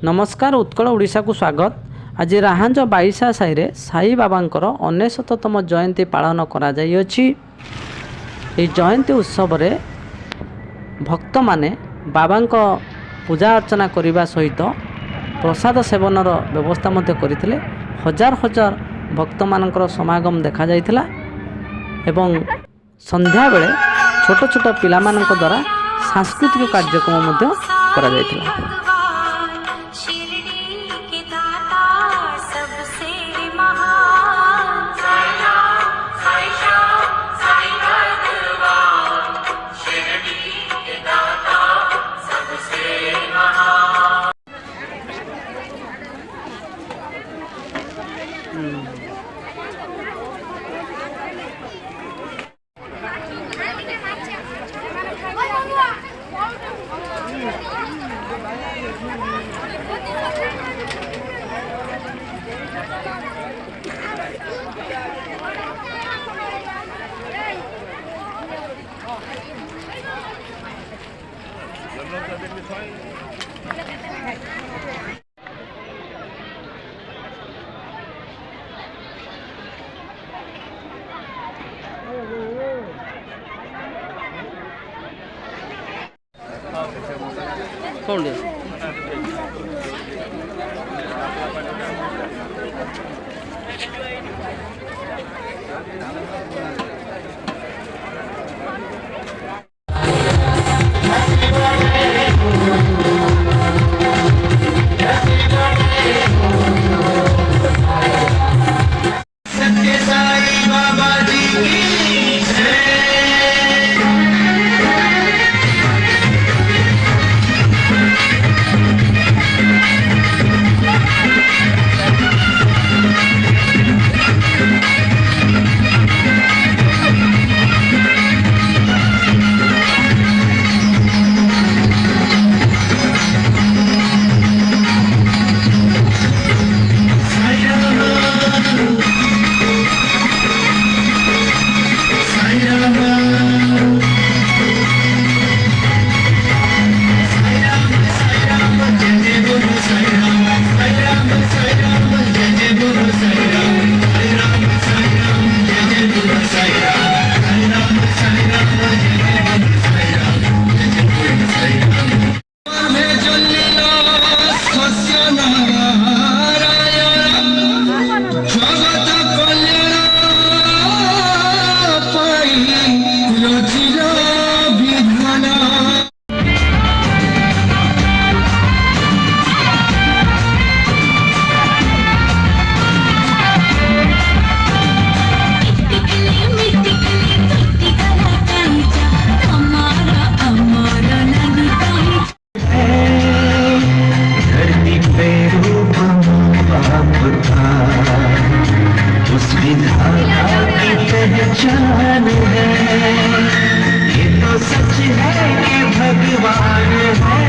नमस्कार उत्कल ओडिशा को स्वागत। आज राहांज बाईसा साई साई बाबांकर 99तम जयंती पालन करा जाइअछि। ए जयंती उत्सव रे भक्त माने बाबांक पूजा अर्चना करने सहित प्रसाद सेवनर व्यवस्था मध्य करथिले। हजार हजार भक्त मानकर समागम देखा जाइथिला एवं संध्या बेले छोट छोट पिला मानक द्वारा सांस्कृतिक कार्यक्रम मध्य करा जाइथिला। कौन दे पहचान है, ये तो सच है कि भगवान है।